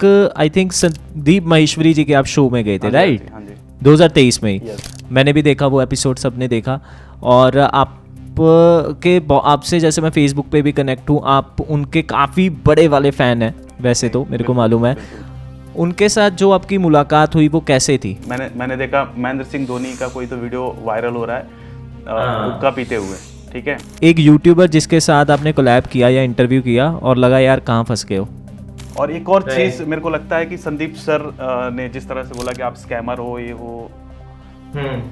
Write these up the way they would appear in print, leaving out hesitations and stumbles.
एक I think Sandeep Maheshwari जी के आप शो में गए थे, राइट? हाँ जी 2023 में ही Yes. मैंने भी देखा वो एपिसोड, सबने देखा। और आपसे जैसे मैं फेसबुक पे भी कनेक्ट हूँ, आप उनके काफ़ी बड़े वाले फ़ैन हैं वैसे तो, मेरे को मालूम है। उनके साथ जो आपकी मुलाकात हुई वो कैसे थी? मैंने देखा महेंद्र सिंह धोनी का कोई तो वीडियो वायरल हो रहा है हुक्का पीते हुए, ठीक है। एक यूट्यूबर जिसके साथ आपने कोलैब किया या इंटरव्यू किया और लगा यार कहाँ फंस गए हो। और एक और चीज मेरे को लगता है कि संदीप सर ने जिस तरह से बोला कि आप स्कैमर हो, ये हो,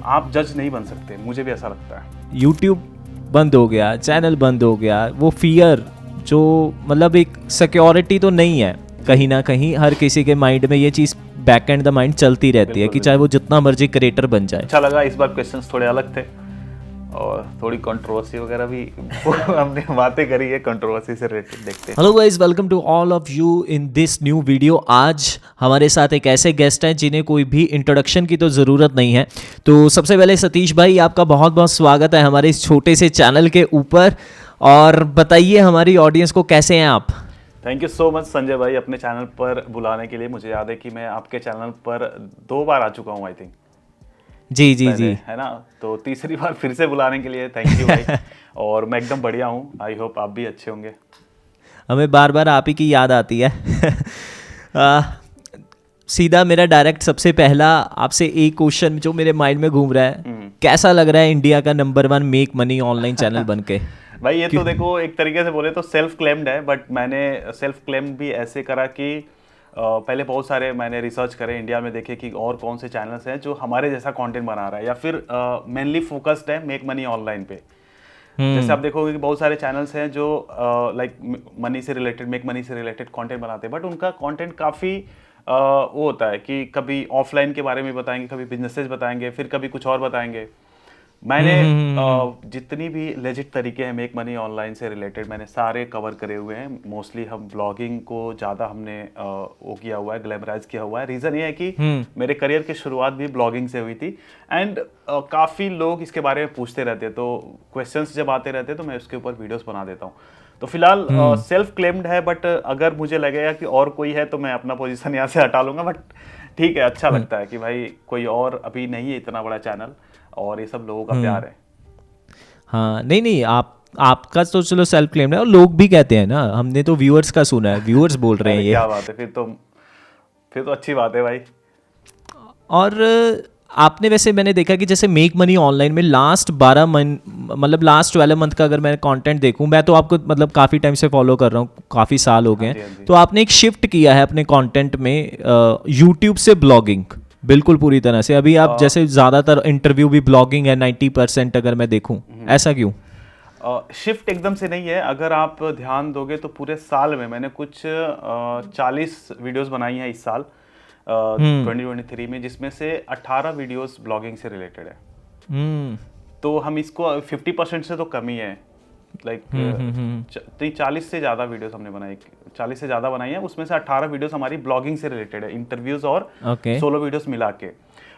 आप जज नहीं बन सकते, मुझे भी ऐसा लगता है। यूट्यूब बंद हो गया, चैनल बंद हो गया, वो फियर जो मतलब एक सिक्योरिटी तो नहीं है कहीं ना कहीं, हर किसी के माइंड में ये चीज़ बैक एंड द माइंड चलती रहती है कि चाहे वो जितना मर्जी क्रिएटर बन जाए। अच्छा लगा, इस बार क्वेश्चंस थोड़े अलग थे और थोड़ी कंट्रोवर्सी वगैरह भी हमने बातें करी है, कंट्रोवर्सी से रिलेटेड देखते हैं। Hello guys, welcome to all of you in this new video. आज हमारे साथ एक ऐसे गेस्ट हैं जिन्हें कोई भी इंट्रोडक्शन की तो ज़रूरत नहीं है। तो सबसे पहले सतीश भाई, आपका बहुत बहुत स्वागत है हमारे इस छोटे से चैनल के ऊपर, और बताइए हमारी ऑडियंस को कैसे हैं आप? Thank you so much Sanjay भाई अपने चैनल पर बुलाने के लिए। मुझे याद है कि मैं आपके चैनल पर 2 बार आ चुका हूँ आई थिंक। जी जी जी, है ना, तो तीसरी बार फिर से बुलाने के लिए थैंक यू भाई। और मैं एकदम बढ़िया हूँ, आई होप आप भी अच्छे होंगे। हमें बार बार आप ही की याद आती है। सीधा मेरा डायरेक्ट सबसे पहला आपसे एक क्वेश्चन जो मेरे माइंड में घूम रहा है, कैसा लग रहा है इंडिया का number 1 make money online channel बन के? भाई ये तो देखो एक तरीके से बोले तो सेल्फ क्लेम्ड है, बट मैंने सेल्फ क्लेम्ड भी ऐसे करा कि पहले बहुत सारे मैंने रिसर्च करे इंडिया में, देखे कि और कौन से चैनल्स हैं जो हमारे जैसा कंटेंट बना रहा है या फिर मेनली फोकस्ड है मेक मनी ऑनलाइन पे। जैसे आप देखोगे कि बहुत सारे चैनल्स हैं जो लाइक मनी से रिलेटेड, मेक मनी से रिलेटेड कंटेंट बनाते हैं, बट उनका कंटेंट काफ़ी वो होता है कि कभी ऑफलाइन के बारे में बताएंगे, कभी बिजनेसेस बताएंगे, फिर कभी कुछ और बताएंगे। मैंने जितनी भी लेजिट तरीके हैं मेक मनी ऑनलाइन से रिलेटेड मैंने सारे कवर करे हुए हैं। मोस्टली हम ब्लॉगिंग को ज़्यादा हमने वो किया हुआ है, ग्लैमराइज किया हुआ है। रीज़न ये है कि मेरे करियर की शुरुआत भी ब्लॉगिंग से हुई थी एंड काफ़ी लोग इसके बारे में पूछते रहते हैं, तो क्वेश्चंस जब आते रहते हैं तो मैं उसके ऊपर वीडियोस बना देता हूँ। तो फिलहाल सेल्फ क्लेम्ड है, बट अगर मुझे लगेगा कि और कोई है तो मैं अपना पोजीशन यहाँ से हटा लूँगा। बट ठीक है, अच्छा लगता है कि भाई कोई और अभी नहीं है इतना बड़ा चैनल और ये सब लोगों का प्यार है। हाँ, नहीं आपका तो चलो सेल्फ क्लेम्ड है, और लोग भी कहते हैं ना, हमने तो व्यूअर्स का सुना है, व्यूअर्स बोल रहे हैं ये। क्या बात है, फिर तो अच्छी बात है भाई। और आपने वैसे मैंने देखा कि जैसे मेक मनी ऑनलाइन में लास्ट 12 मतलब लास्ट 12 मंथ का अगर मैं कंटेंट देखूं, मैं तो आपको मतलब काफ़ी टाइम से फॉलो कर रहा हूं, काफ़ी साल हो गए हैं, तो आपने एक शिफ्ट किया है अपने कंटेंट में यूट्यूब से ब्लॉगिंग, बिल्कुल पूरी तरह से। अभी आप जैसे ज़्यादातर इंटरव्यू भी ब्लॉगिंग है 90% अगर मैं देखूं, ऐसा क्यों? शिफ्ट एकदम से नहीं है, अगर आप ध्यान दोगे तो पूरे साल में मैंने कुछ 40 वीडियोस बनाई हैं इस साल 2023 में, जिसमें से 18 वीडियोस ब्लॉगिंग से रिलेटेड है। तो हम इसको 50% से तो कम ही है, लाइक 40 से ज़्यादा वीडियोस हमने बनाई, 40 से ज़्यादा बनाई है, उसमें से 18 वीडियोस हमारी ब्लॉगिंग से रिलेटेड है, इंटरव्यूज और सोलो वीडियोस मिला के।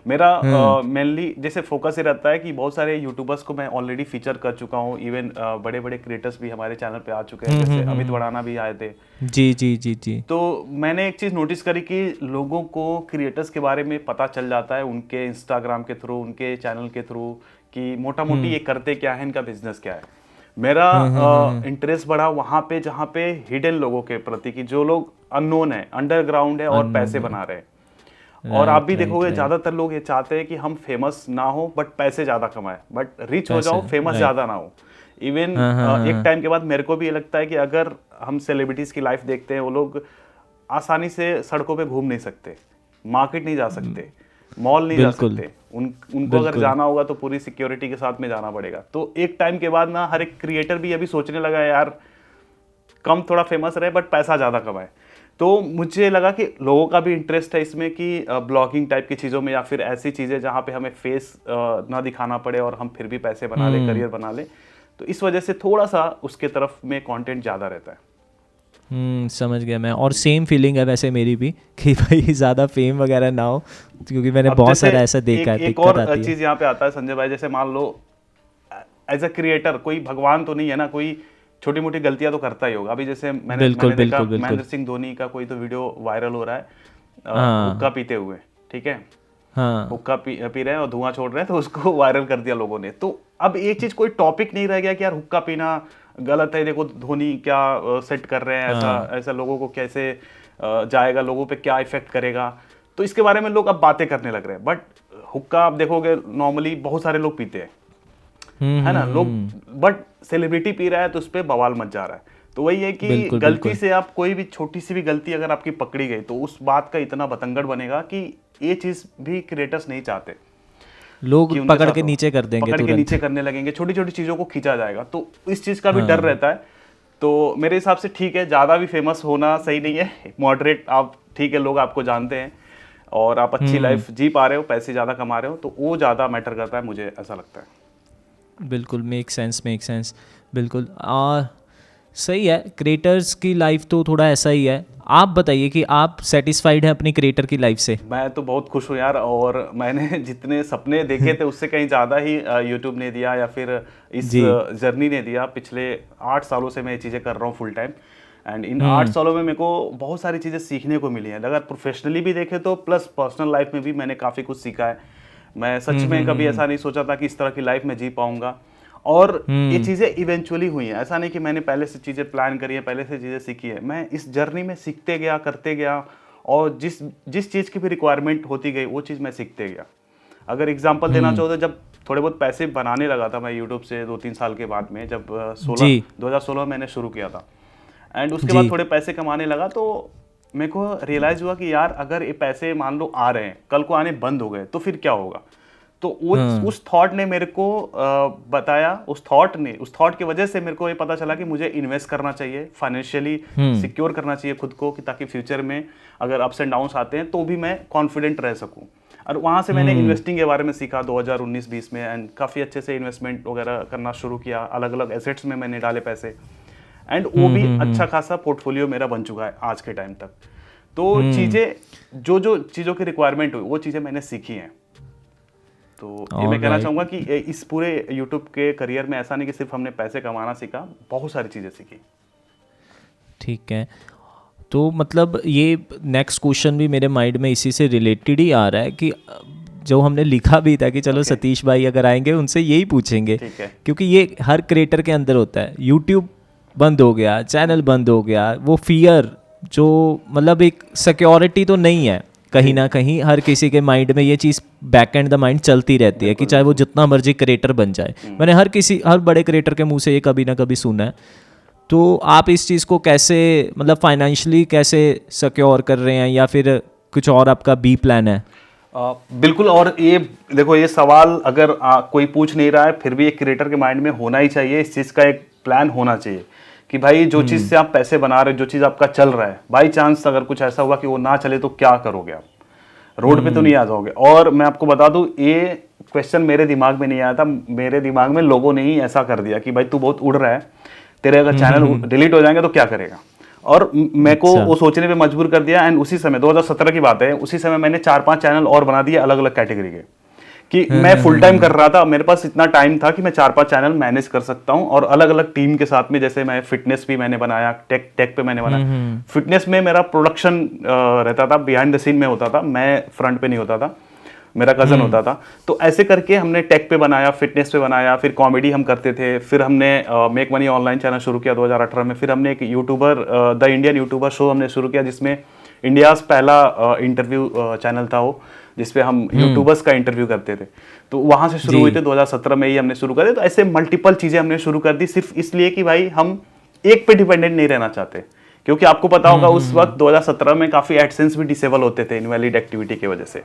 मेरा मेनली जैसे फोकस ये रहता है कि बहुत सारे यूट्यूबर्स को मैं ऑलरेडी फीचर कर चुका हूँ, इवन बड़े बड़े क्रिएटर्स भी हमारे चैनल पे आ चुके हैं, जैसे अमित वड़ाना भी आए थे। जी जी जी जी। तो मैंने एक चीज़ नोटिस करी कि लोगों को क्रिएटर्स के बारे में पता चल जाता है उनके इंस्टाग्राम के थ्रू, उनके चैनल के थ्रू, कि मोटा मोटी ये करते क्या है, इनका बिजनेस क्या है। मेरा इंटरेस्ट बढ़ा वहाँ पे जहाँ पे हिडन लोगों के प्रति, कि जो लोग अननोन है, अंडरग्राउंड है और पैसे बना रहे हैं। और आप भी देखोगे ज्यादातर लोग ये चाहते हैं कि हम फेमस ना हो बट पैसे ज्यादा कमाए, बट रिच हो जाओ, फेमस ज्यादा ना हो। इवन एक टाइम के बाद मेरे को भी ये लगता है कि अगर हम सेलिब्रिटीज की लाइफ देखते हैं, वो लोग आसानी से सड़कों पे घूम नहीं सकते, मार्केट नहीं जा सकते, मॉल नहीं जा सकते, उनको अगर जाना होगा तो पूरी सिक्योरिटी के साथ में जाना पड़ेगा। तो एक टाइम के बाद ना हर एक क्रिएटर भी अभी सोचने लगा यार कम थोड़ा फेमस रहे बट पैसा ज़्यादा कमाए। तो मुझे लगा कि लोगों का भी इंटरेस्ट है इसमें कि ब्लॉगिंग टाइप की चीज़ों में या फिर ऐसी चीज़ें जहाँ पे हमें फेस ना दिखाना पड़े और हम फिर भी पैसे बना ले, करियर बना ले। तो इस वजह से थोड़ा सा उसके तरफ में कंटेंट ज़्यादा रहता है। समझ गया मैं। और सेम फीलिंग है वैसे मेरी भी कि भाई ज़्यादा फेम वगैरह ना हो, क्योंकि मैंने बहुत सारा ऐसा देखा है। एक और चीज़ यहाँ पे आता है संजय भाई, जैसे मान लो एज अ क्रिएटर कोई भगवान तो नहीं है ना, कोई छोटी मोटी गलतियां तो करता ही होगा। अभी जैसे मैंने देखा महेंद्र सिंह धोनी का कोई तो वीडियो वायरल हो रहा है हुक्का पीते हुए, ठीक है, हुक्का पी रहे हैं और धुआं छोड़ रहे हैं, तो उसको वायरल कर दिया लोगों ने। तो अब ये चीज कोई टॉपिक नहीं रह गया कि यार हुक्का पीना गलत है, देखो धोनी क्या सेट कर रहे हैं, ऐसा लोगों को कैसे जाएगा, लोगों पे क्या इफेक्ट करेगा, तो इसके बारे में लोग अब बातें करने लग रहे हैं। बट हुक्का आप देखोगे नॉर्मली बहुत सारे लोग पीते हैं, है ना, लोग, बट सेलिब्रिटी पी रहा है तो उस पर बवाल मच जा रहा है। तो वही है कि गलती से आप कोई भी छोटी सी भी गलती अगर आपकी पकड़ी गई तो उस बात का इतना बतंगड़ बनेगा कि ये चीज भी क्रिएटर्स नहीं चाहते, लोग पकड़ के नीचे कर देंगे, पकड़ के नीचे करने लगेंगे, छोटी छोटी चीजों को खींचा जाएगा, तो इस चीज का भी डर रहता है। तो मेरे हिसाब से ठीक है, ज्यादा भी फेमस होना सही नहीं है, मॉडरेट आप, ठीक है, लोग आपको जानते हैं और आप अच्छी लाइफ जी पा रहे हो, पैसे ज्यादा कमा रहे हो, तो वो ज्यादा मैटर करता है, मुझे ऐसा लगता है। बिल्कुल, मेक सेंस, बिल्कुल। सही है, क्रिएटर्स की लाइफ तो थोड़ा ऐसा ही है। आप बताइए कि आप सेटिस्फाइड हैं अपनी क्रिएटर की लाइफ से? मैं तो बहुत खुश हूँ यार, और मैंने जितने सपने देखे थे उससे कहीं ज़्यादा ही यूट्यूब ने दिया या फिर इस जर्नी ने दिया। पिछले 8 सालों से मैं ये चीज़ें कर रहा हूँ फुल टाइम, एंड इन 8 सालों में मेरे को बहुत सारी चीज़ें सीखने को मिली हैं। अगर प्रोफेशनली भी देखें तो प्लस पर्सनल लाइफ में भी मैंने काफ़ी कुछ सीखा है। मैं सच में कभी ऐसा नहीं सोचा था कि इस तरह की लाइफ में जी पाऊंगा, और ये चीज़ें इवेंचुअली हुई हैं। ऐसा नहीं कि मैंने पहले से चीज़ें प्लान करी है, पहले से चीज़ें सीखी है। मैं इस जर्नी में सीखते गया, करते गया, और जिस चीज़ की भी रिक्वायरमेंट होती गई वो चीज़ मैं सीखते गया। अगर एग्जांपल देना चाहो तो जब थोड़े बहुत पैसे बनाने लगा था मैं यूट्यूब से 2-3 साल के बाद में, जब 2016 मैंने शुरू किया था, एंड उसके बाद थोड़े पैसे कमाने लगा, तो मेरे को रियलाइज़ हुआ कि यार अगर ये पैसे मान लो आ रहे हैं, कल को आने बंद हो गए तो फिर क्या होगा। तो उस थॉट ने मेरे को बताया, उस थॉट की वजह से मेरे को ये पता चला कि मुझे इन्वेस्ट करना चाहिए, फाइनेंशियली सिक्योर करना चाहिए खुद को, कि ताकि फ्यूचर में अगर अप्स एंड डाउन्स आते हैं तो भी मैं कॉन्फिडेंट रह सकूं। और वहाँ से मैंने इन्वेस्टिंग के बारे में सीखा 2019-20 में, एंड काफ़ी अच्छे से इन्वेस्टमेंट वगैरह करना शुरू किया, अलग अलग एसेट्स में मैंने डाले पैसे, एंड वो भी अच्छा खासा पोर्टफोलियो मेरा बन चुका है आज के टाइम तक। तो चीज़ें जो चीज़ों की रिक्वायरमेंट हुई वो चीज़ें मैंने सीखी हैं। तो ये मैं कहना चाहूँगा कि इस पूरे यूट्यूब के करियर में ऐसा नहीं कि सिर्फ हमने पैसे कमाना सीखा, बहुत सारी चीज़ें सीखी। ठीक है, तो मतलब ये नेक्स्ट क्वेश्चन भी मेरे माइंड में इसी से रिलेटेड ही आ रहा है कि जो हमने लिखा भी था कि चलो सतीश भाई अगर आएंगे उनसे यही पूछेंगे, क्योंकि ये हर क्रिएटर के अंदर होता है। यूट्यूब बंद हो गया, चैनल बंद हो गया, वो फियर जो मतलब एक सिक्योरिटी तो नहीं है, कहीं ना कहीं हर किसी के माइंड में ये चीज़ बैक एंड द माइंड चलती रहती है कि चाहे वो जितना मर्जी क्रिएटर बन जाए। मैंने हर बड़े क्रिएटर के मुंह से ये कभी ना कभी सुना है। तो आप इस चीज़ को कैसे, मतलब फाइनेंशियली कैसे सिक्योर कर रहे हैं, या फिर कुछ और आपका बी प्लान है? बिल्कुल, और ये देखो, ये सवाल अगर कोई पूछ नहीं रहा है फिर भी एक क्रिएटर के माइंड में होना ही चाहिए। इस चीज़ का एक प्लान होना चाहिए कि भाई जो चीज़ से आप पैसे बना रहे हो, जो चीज़ आपका चल रहा है, बाई चांस अगर कुछ ऐसा हुआ कि वो ना चले तो क्या करोगे आप? रोड पे तो नहीं आ जाओगे। और मैं आपको बता दूं, ये क्वेश्चन मेरे दिमाग में नहीं आया था, मेरे दिमाग में लोगों ने ही ऐसा कर दिया कि भाई तू बहुत उड़ रहा है, तेरे अगर चैनल डिलीट हो जाएंगे तो क्या करेगा। और मेरे को वो सोचने पे मजबूर कर दिया। एंड उसी समय 2017 की बात है, उसी समय मैंने 4-5 चैनल और बना दिए अलग अलग कैटेगरी के, कि मैं फुल टाइम कर रहा था, मेरे पास इतना टाइम था कि मैं 4-5 चैनल मैनेज कर सकता हूं, और अलग अलग टीम के साथ में। जैसे मैं फिटनेस भी मैंने बनाया, टेक पे मैंने बनाया। फिटनेस में मेरा प्रोडक्शन रहता था, बिहाइंड द सीन में होता था, मैं फ्रंट पे नहीं होता था, मेरा कजन होता था। तो ऐसे करके हमने टेक पे बनाया, फिटनेस पे बनाया, फिर कॉमेडी हम करते थे, फिर हमने मेक मनी ऑनलाइन चैनल शुरू किया 2018 में। फिर हमने एक YouTuber, the Indian YouTuber show हमने शुरू किया, जिसमें इंडियाज़ पहला इंटरव्यू चैनल था वो, जिसपे हम यूट्यूबर्स का इंटरव्यू करते थे। तो वहाँ से शुरू हुई थी, 2017 में ही हमने शुरू कर दिया। तो ऐसे मल्टीपल चीज़ें हमने शुरू कर दी, सिर्फ इसलिए कि भाई हम एक पे डिपेंडेंट नहीं रहना चाहते। क्योंकि आपको पता होगा उस वक्त 2017 में काफ़ी एडसेंस भी डिसेबल होते थे इनवैलिड एक्टिविटी की वजह से।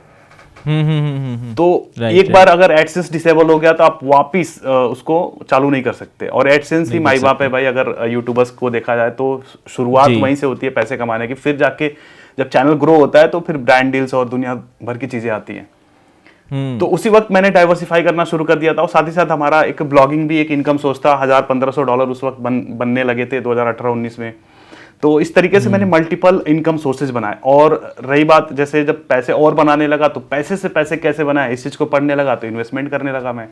तो एक बार अगर एडसेंस डिसेबल हो गया तो आप वापिस उसको चालू नहीं कर सकते। और एडसेंस ही माई बाप है भाई, अगर यूट्यूबर्स को देखा जाए तो शुरुआत वहीं से होती है पैसे कमाने की। फिर जाके जब चैनल ग्रो होता है तो फिर ब्रांड डील्स और दुनिया भर की चीजें आती हैं। तो उसी वक्त मैंने डाइवर्सिफाई करना शुरू कर दिया था, और साथ ही साथ हमारा एक ब्लॉगिंग भी एक इनकम सोर्स था। $1,000-1,500 उस वक्त बनने लगे थे 2018-19 में। तो इस तरीके से मैंने मल्टीपल इनकम सोर्सेज बनाए। और रही बात, जैसे जब पैसे और बनाने लगा तो पैसे से पैसे कैसे बनाए, इस चीज़ को पढ़ने लगा तो इन्वेस्टमेंट करने लगा मैं।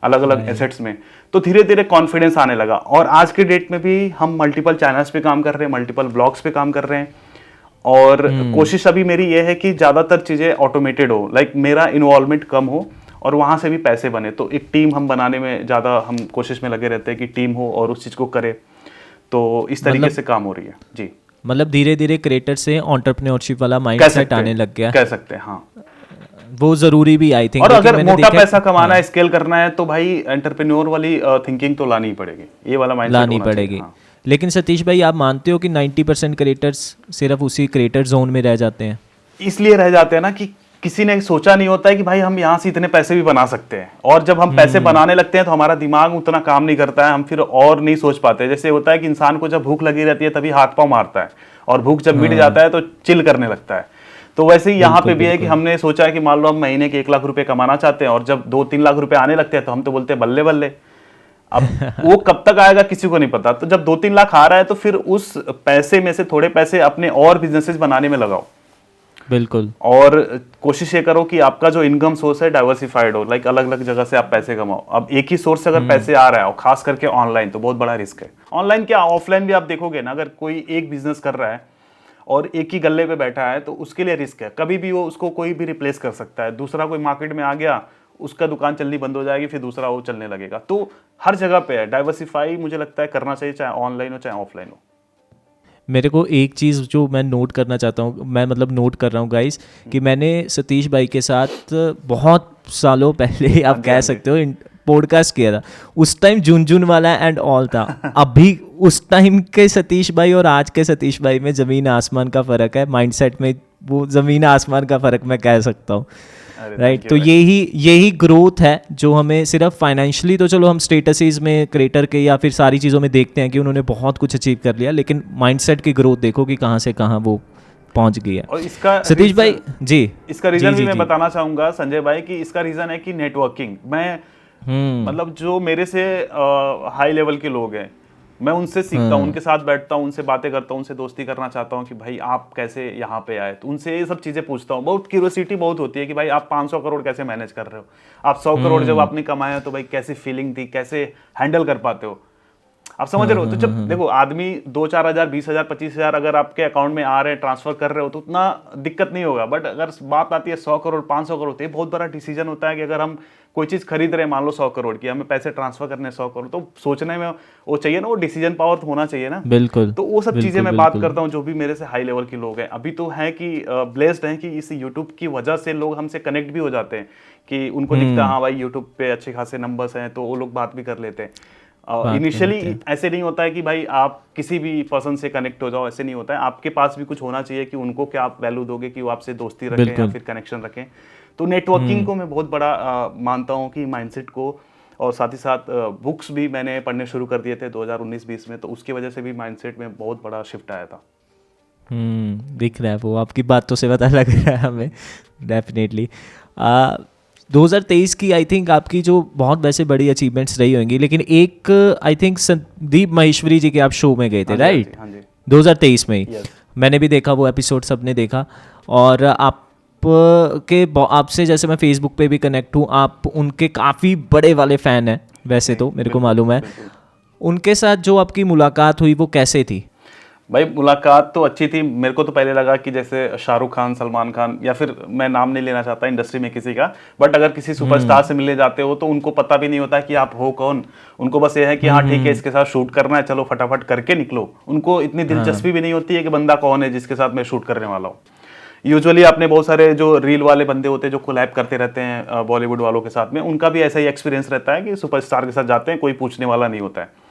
अलग अलग एसेट्स में, तो धीरे धीरे कॉन्फिडेंस आने लगा। और आज के डेट में भी हम मल्टीपल चैनल्स पे काम कर रहे हैं, मल्टीपल ब्लॉग्स पे काम कर रहे हैं, और कोशिश अभी मेरी ये है कि ज़्यादातर चीज़ें ऑटोमेटेड हो, लाइक मेरा इन्वॉल्वमेंट कम हो और वहाँ से भी पैसे बने। तो एक टीम हम बनाने में ज़्यादा हम कोशिश में लगे रहते हैं कि टीम हो और उस चीज़ को करे, तो इस तरीके से काम हो रही है जी। मतलब धीरे धीरे क्रिएटर से एंटरप्रेन्योरशिप वाला माइंडसेट आने लग गया, कह सकते हैं हाँ। वो जरूरी भी आई थिंक। और अगर मोटा पैसा कमाना है, स्केल करना है, तो भाई एंटरप्रेन्योर वाली थिंकिंग तो लानी ही पड़ेगी, ये वाला माइंडसेट लानी पड़ेगी। हाँ। लेकिन सतीश भाई, आप मानते हो कि 90% क्रिएटर्स सिर्फ उसी क्रिएटर जोन में रह जाते हैं? इसलिए रह जाते हैं ना कि किसी ने सोचा नहीं होता है कि भाई हम यहाँ से इतने पैसे भी बना सकते हैं, और जब हम पैसे बनाने लगते हैं तो हमारा दिमाग उतना काम नहीं करता है, हम फिर और नहीं सोच पाते। जैसे होता है कि इंसान को जब भूख लगी रहती है तभी हाथ पांव मारता है, और भूख जब मिट जाता है तो चिल करने लगता है। तो वैसे ही यहाँ पे भी है कि हमने सोचा है कि मान लो हम महीने के 1 लाख रुपए कमाना चाहते हैं, और जब 2-3 लाख रुपए आने लगते हैं तो हम तो बोलते हैं बल्ले बल्ले। अब वो कब तक आएगा किसी को नहीं पता। तो जब 2-3 लाख आ रहा है तो फिर उस पैसे में से थोड़े पैसे अपने और बिजनेसेस बनाने में लगाओ। बिल्कुल। और कोशिश ये करो कि आपका जो इनकम सोर्स है डाइवर्सिफाइड हो, लाइक अलग अलग जगह से आप पैसे कमाओ। अब एक ही सोर्स से अगर पैसे आ रहा है, और खास करके ऑनलाइन, तो बहुत बड़ा रिस्क है। ऑनलाइन क्या, ऑफलाइन भी आप देखोगे ना, अगर कोई एक बिजनेस कर रहा है और एक ही गल्ले पे बैठा है तो उसके लिए रिस्क है, कभी भी वो उसको कोई भी रिप्लेस कर सकता है। दूसरा कोई मार्केट में आ गया, उसका दुकान चलनी बंद हो जाएगी, फिर दूसरा वो चलने लगेगा। तो हर जगह पे है, डाइवर्सिफाई मुझे लगता है करना चाहिए, चाहे ऑनलाइन हो चाहे ऑफलाइन हो। मेरे को एक चीज़ जो मैं नोट करना चाहता हूँ, मैं मतलब नोट कर रहा हूँ गाइस, कि मैंने सतीश भाई के साथ बहुत सालों पहले आप कह सकते हो पॉडकास्ट किया था। उस टाइम झुनझुन वाला एंड ऑल था। अभी उस टाइम के सतीश भाई और आज के सतीश भाई में ज़मीन आसमान का फ़र्क है, माइंडसेट में वो ज़मीन आसमान का फ़र्क मैं कह सकता हूँ, राइट। तो यही ग्रोथ है जो हमें सिर्फ फाइनेंशियली, तो चलो हम स्टेटसेस में क्रिएटर के या फिर सारी चीज़ों में देखते हैं कि उन्होंने बहुत कुछ अचीव कर लिया, लेकिन माइंडसेट की ग्रोथ देखो कि कहाँ से कहाँ वो पहुंच गई है। और इसका सतीश भाई जी, इसका रीजन भी मैं बताना चाहूंगा संजय भाई, कि इसका रीजन है कि नेटवर्किंग। मैं मतलब जो मेरे से हाई लेवल के लोग हैं, मैं उनसे सीखता हूँ, उनके साथ बैठता हूँ, उनसे बातें करता हूँ, उनसे दोस्ती करना चाहता हूँ कि भाई आप कैसे यहाँ पे आए। तो उनसे ये सब चीज़ें पूछता हूँ। बहुत क्यूरियोसिटी बहुत होती है कि भाई आप 500 करोड़ कैसे मैनेज कर रहे हो, आप 100 करोड़ जब आपने कमाया तो भाई कैसी फीलिंग थी, कैसे हैंडल कर पाते हो, आप समझ रहे हो। तो जब देखो आदमी 2-4 हज़ार, 20 हज़ार, 25 हज़ार अगर आपके अकाउंट में आ रहे हैं, ट्रांसफर कर रहे हो, तो उतना दिक्कत नहीं होगा। बट अगर बात आती है 100 करोड़, 500 करोड़, तो ये बहुत बड़ा डिसीजन होता है कि अगर हम कोई चीज़ खरीद रहे हैं, मान लो 100 करोड़ की, हमें पैसे ट्रांसफर करने 100 करोड़, तो सोचने में वो चाहिए ना, वो डिसीजन पावर तो होना चाहिए ना। बिल्कुल। तो वो सब चीज़ें मैं बात करता हूँ जो भी मेरे से हाई लेवल के लोग हैं। अभी तो है कि ब्लेस्ड हैं कि इस यूट्यूब की वजह से लोग हमसे कनेक्ट भी हो जाते हैं, कि उनको दिखता है हाँ भाई यूट्यूब पे अच्छे खासे नंबर्स हैं, तो वो लोग बात भी कर लेते हैं। इनिशियली ऐसे नहीं होता है कि भाई आप किसी भी पर्सन से कनेक्ट हो जाओ, ऐसे नहीं होता है। आपके पास भी कुछ होना चाहिए कि उनको क्या आप वैल्यू दोगे, कि वो आपसे दोस्ती रखें या फिर कनेक्शन रखें। तो नेटवर्किंग को मैं बहुत बड़ा मानता हूँ कि माइंडसेट को, और साथ ही साथ बुक्स भी मैंने पढ़ने शुरू कर दिए थे 2019-20 में, तो उसकी वजह से भी माइंडसेट में बहुत बड़ा शिफ्ट आया था। दिख रहा है वो, आपकी बातों से पता लग रहा है हमें डेफिनेटली। 2023 की आई थिंक आपकी जो बहुत वैसे बड़ी अचीवमेंट्स रही होंगी, लेकिन एक आई थिंक संदीप माहेश्वरी जी के आप शो में गए थे, राइट? 2023 में ही मैंने भी देखा वो एपिसोड, सबने देखा। और आपसे जैसे मैं फेसबुक पे भी कनेक्ट हूँ, आप उनके काफ़ी बड़े वाले फ़ैन हैं वैसे तो, मेरे को मालूम है। उनके साथ जो आपकी मुलाकात हुई वो कैसे थी? भाई मुलाकात तो अच्छी थी। मेरे को तो पहले लगा कि जैसे शाहरुख खान, सलमान खान, या फिर मैं नाम नहीं लेना चाहता इंडस्ट्री में किसी का, बट अगर किसी सुपरस्टार से मिलने जाते हो तो उनको पता भी नहीं होता कि आप हो कौन। उनको बस ये है कि हाँ ठीक है, इसके साथ शूट करना है, चलो फटाफट करके निकलो। उनको इतनी दिलचस्पी भी नहीं होती है कि बंदा कौन है जिसके साथ मैं शूट करने वाला हूँ। यूजुअली आपने बहुत सारे जो रील वाले बंदे होते हैं जो कोलैब करते रहते हैं बॉलीवुड वालों के साथ में, उनका भी ऐसा ही एक्सपीरियंस रहता है कि सुपरस्टार के साथ जाते हैं, कोई पूछने वाला नहीं होता है।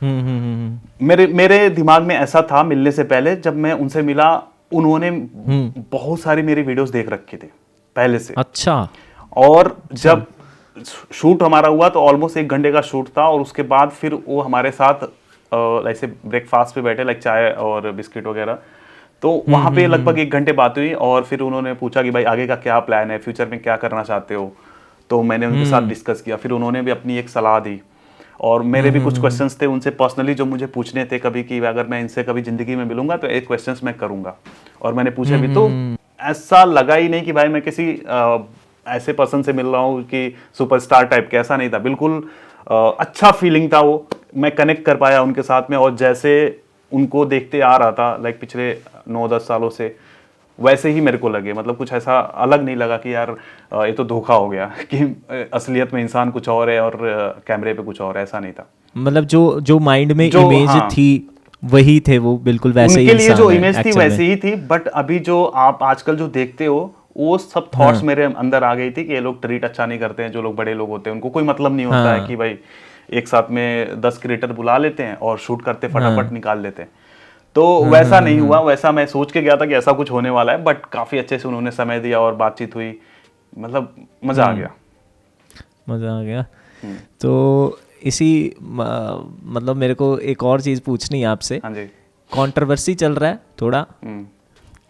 मेरे दिमाग में ऐसा था मिलने से पहले, जब मैं उनसे मिला, उन्होंने बहुत सारी मेरी वीडियोस देख रखी थी पहले से। अच्छा। और जब शूट हमारा हुआ तो ऑलमोस्ट 1 घंटे का शूट था, और उसके बाद फिर वो हमारे साथ ऐसे ब्रेकफास्ट पे बैठे, लाइक चाय और बिस्किट वगैरह। तो वहाँ पे लगभग 1 घंटे बात हुई, और फिर उन्होंने पूछा कि भाई आगे का क्या प्लान है, फ्यूचर में क्या करना चाहते हो। तो मैंने उनके साथ डिस्कस किया, फिर उन्होंने भी अपनी एक सलाह दी, और मेरे भी कुछ क्वेश्चंस थे उनसे पर्सनली जो मुझे पूछने थे कभी, कि अगर मैं इनसे कभी जिंदगी में मिलूंगा तो एक क्वेश्चंस मैं करूंगा, और मैंने पूछे भी। तो ऐसा लगा ही नहीं कि भाई मैं किसी ऐसे पर्सन से मिल रहा हूँ कि सुपरस्टार टाइप के, ऐसा नहीं था, बिल्कुल अच्छा फीलिंग था वो, मैं कनेक्ट कर पाया उनके साथ में, और जैसे उनको देखते आ रहा था लाइक पिछले 9-10 सालों से, वैसे ही मेरे को लगे, मतलब कुछ ऐसा अलग नहीं लगा कि यार ये तो धोखा हो गया कि असलियत में इंसान कुछ और है और कैमरे पे कुछ और है, ऐसा नहीं था। मतलब जो जो माइंड में जो, इमेज हाँ, थी वही थे वो, बिल्कुल वैसे ही उनके लिए इंसान जो है इमेज थी actual में। वैसे ही थी, बट अभी जो आप आजकल जो देखते हो वो सब थॉट्स मेरे अंदर आ गई थी कि ये लोग ट्रीट अच्छा नहीं करते हैं, जो लोग बड़े लोग होते हैं उनको कोई मतलब नहीं होता है कि भाई एक साथ में 10 क्रिएटर बुला लेते हैं और शूट करते फटाफट निकाल लेते हैं। तो वैसा नहीं हुआ, वैसा मैं सोच के गया था कि ऐसा कुछ होने वाला है, बट काफी अच्छे से उन्होंने समय दिया और बातचीत हुई, मतलब मजा आ गया। मज़ा आ गया। तो इसी मतलब मेरे को एक और चीज़ पूछनी है आपसे। हाँ जी। कंट्रोवर्सी चल रहा है थोड़ा,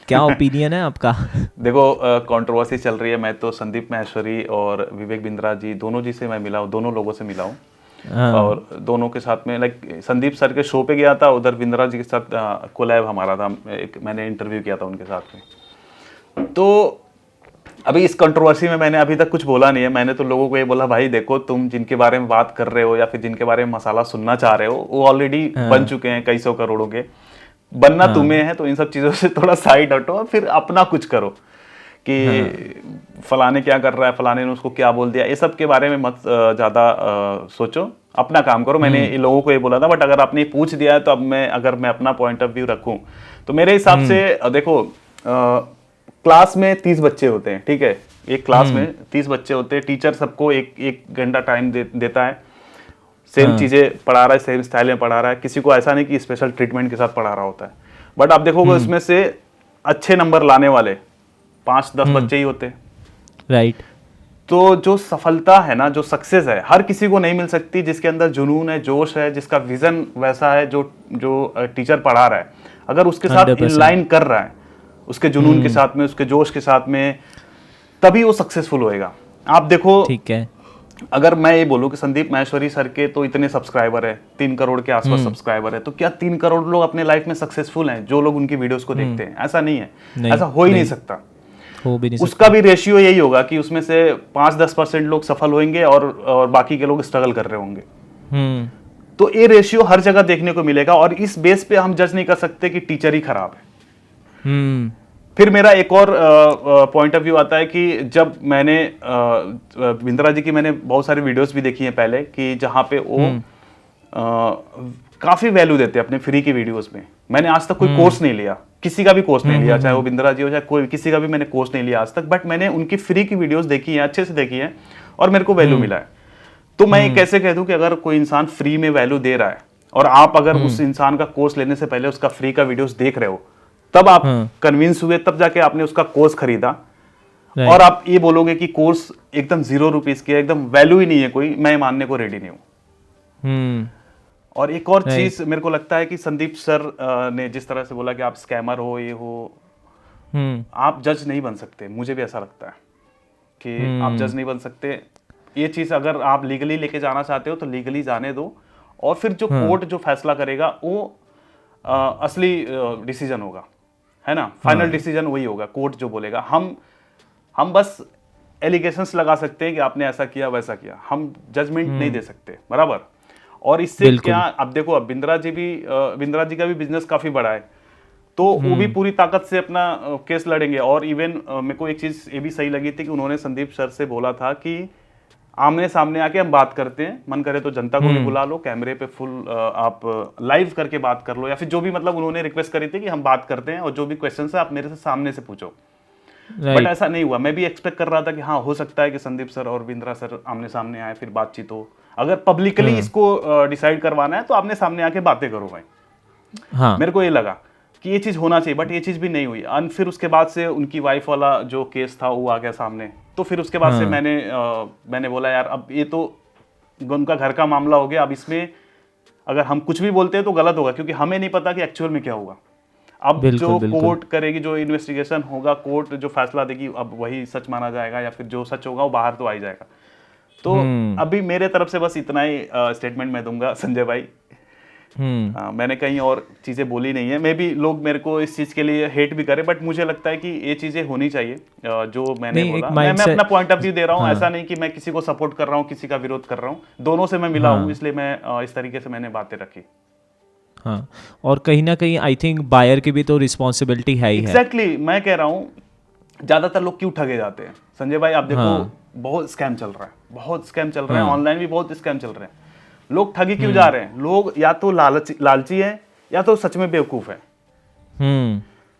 क्या ओपिनियन है आपका? देखो कंट्रोवर्सी चल रही है, मैं तो संदीप माहेश्वरी और विवेक बिंद्रा जी दोनों जी से मैं मिला हूँ, दोनों लोगों से मिला हूँ। और दोनों के साथ में लाइक संदीप सर के शो पे गया था, उधर बिंद्रा जी के साथ कोलैब हमारा था, मैंने इंटरव्यू किया था उनके साथ में। तो अभी इस कंट्रोवर्सी में मैंने अभी तक कुछ बोला नहीं है, मैंने तो लोगों को ये बोला भाई देखो तुम जिनके बारे में बात कर रहे हो या फिर जिनके बारे में मसाला सुनना चाह रहे हो वो ऑलरेडी बन चुके हैं कई सौ करोड़ों के, बनना तुम्हें है, तो इन सब चीजों से थोड़ा साइड हटो और फिर अपना कुछ करो कि फलाने क्या कर रहा है, फलाने ने उसको क्या बोल दिया, ये सब के बारे में मत ज्यादा सोचो, अपना काम करो। मैंने इन लोगों को ये बोला था, बट अगर आपने पूछ दिया है तो अब अगर मैं अपना पॉइंट ऑफ व्यू रखूं तो मेरे हिसाब से देखो क्लास में 30 बच्चे होते हैं, ठीक है, एक क्लास में 30 बच्चे होते हैं, टीचर सबको एक घंटा टाइम देता है, सेम चीजें पढ़ा रहा है, सेम स्टाइल में पढ़ा रहा है, किसी को ऐसा नहीं कि स्पेशल ट्रीटमेंट के साथ पढ़ा रहा होता है, बट आप देखोगे उसमें से अच्छे नंबर लाने वाले 5-10 बच्चे ही होते हैं, राइट। तो जो सफलता है ना, जो सक्सेस है, हर किसी को नहीं मिल सकती, जिसके अंदर जुनून है, जोश है, जिसका विजन वैसा है, जो टीचर पढ़ा रहा है अगर उसके साथ इनलाइन कर रहा है, उसके जुनून के साथ में, उसके जोश के साथ में, तभी वो सक्सेसफुल होएगा। आप देखो, ठीक है, अगर मैं ये बोलूं कि संदीप माहेश्वरी सर के तो इतने सब्सक्राइबर है, 3 करोड़ के आसपास सब्सक्राइबर है, तो क्या 3 करोड़ लोग अपने लाइफ में सक्सेसफुल हैं जो लोग उनकी वीडियोस को देखते हैं? ऐसा नहीं है, ऐसा हो ही नहीं सकता, हो भी नहीं सकता। उसका भी रेशियो यही होगा कि उसमें से 5-10% लोग सफल होंगे और बाकी के लोग स्ट्रगल कर रहे होंगे। तो ये रेशियो हर जगह देखने को मिलेगा, और इस बेस पे हम जज नहीं कर सकते कि टीचर ही खराब है। फिर मेरा एक और पॉइंट ऑफ व्यू आता है कि जब मैंने बिंद्रा जी की मैंने बहुत सारी वीडियोस भी देखी हैं पहले, कि जहाँ पे वो काफी वैल्यू देते हैं अपने फ्री की वीडियोस में। मैंने आज तक कोई कोर्स नहीं लिया, किसी का भी कोर्स नहीं लिया, चाहे वो बिंद्रा जी हो चाहे कोई, किसी का भी मैंने कोर्स नहीं लिया आज तक, बट मैंने उनकी फ्री की वीडियोस देखी है, अच्छे से देखी है, और मेरे को वैल्यू मिला है। तो मैं ये कैसे कह दूं कि अगर कोई इंसान फ्री में वैल्यू दे रहा है और आप अगर उस इंसान का कोर्स लेने से पहले उसका फ्री का वीडियोस देख रहे हो, तब आप कन्विंस हुए, तब जाके आपने उसका कोर्स खरीदा, और आप ये बोलोगे कि कोर्स एकदम 0 रुपीज की है, एकदम वैल्यू ही नहीं है कोई, मैं मानने को रेडी नहीं हूं। और एक और चीज मेरे को लगता है कि संदीप सर ने जिस तरह से बोला कि आप स्कैमर हो, ये हो, आप जज नहीं बन सकते, मुझे भी ऐसा लगता है कि आप जज नहीं बन सकते। ये चीज अगर आप लीगली लेके जाना चाहते हो तो लीगली जाने दो, और फिर जो कोर्ट जो फैसला करेगा वो असली डिसीजन होगा, है ना, फाइनल डिसीजन वही होगा, कोर्ट जो बोलेगा। हम बस एलिगेशंस लगा सकते हैं कि आपने ऐसा किया वैसा किया, हम जजमेंट नहीं दे सकते, बराबर। और इससे क्या, अब देखो, अब बिंद्रा जी का भी बिजनेस काफी बड़ा है, तो वो भी पूरी ताकत से अपना केस लड़ेंगे। और इवन मेरे को एक चीज ये भी सही लगी थी कि उन्होंने संदीप सर से बोला था कि आमने सामने आके हम बात करते हैं, मन करे तो जनता को भी बुला लो, कैमरे पे फुल आप लाइव करके बात कर लो, या फिर जो भी, मतलब उन्होंने रिक्वेस्ट करी थी कि हम बात करते हैं और जो भी क्वेश्चन है आप मेरे से सामने से पूछो। बट ऐसा नहीं हुआ। मैं भी एक्सपेक्ट कर रहा था कि हाँ, हो सकता है कि संदीप सर और बिंद्रा सर आमने सामने आए, फिर बातचीत हो। अगर पब्लिकली इसको डिसाइड करवाना है तो आमने सामने आके बातें करो भाई। हाँ। मेरे को ये लगा कि ये चीज होना चाहिए, बट ये चीज भी नहीं हुई। फिर उसके बाद से उनकी वाइफ वाला जो केस था वो आ गया सामने, तो फिर उसके बाद से मैंने बोला यार अब ये तो उनका घर का मामला हो गया, अब इसमें अगर हम कुछ भी बोलते हैं तो गलत होगा, क्योंकि हमें नहीं पता कि एक्चुअल में क्या होगा। अब जो कोर्ट करेगी, जो इन्वेस्टिगेशन होगा, कोर्ट जो फैसला देगी, अब वही सच माना जाएगा, या फिर जो सच होगा वो बाहर तो आ ही जाएगा। तो अभी मेरे तरफ से बस इतना ही स्टेटमेंट मैं दूंगा संजय भाई मैंने कहीं और चीज़ें बोली नहीं है। मे बी लोग मेरे को इस चीज़ के लिए हेट भी करें, बट मुझे लगता है कि ये चीज़ें होनी चाहिए जो मैंने नहीं, एक बोला। मैं mindset- अपना पॉइंट ऑफ व्यू दे रहा हूँ, हाँ। ऐसा नहीं कि मैं किसी को सपोर्ट कर रहा हूँ, किसी का विरोध कर रहा हूँ। दोनों से मैं मिला हूँ, इसलिए मैं इस तरीके से मैंने बातें रखी। हाँ, और कहीं ना कहीं आई थिंक बायर की भी तो रिस्पॉन्सिबिलिटी है ही है। एग्जैक्टली, मैं कह रहा हूँ ज़्यादातर लोग क्यों ठगे जाते हैं संजय भाई, आप देखो बहुत स्कैम चल रहा है, बहुत स्कैम चल रहा है, ऑनलाइन भी बहुत स्कैम चल रहे हैं। लोग ठगी क्यों जा रहे हैं? लोग या तो लालची है या तो सच में बेवकूफ़ है।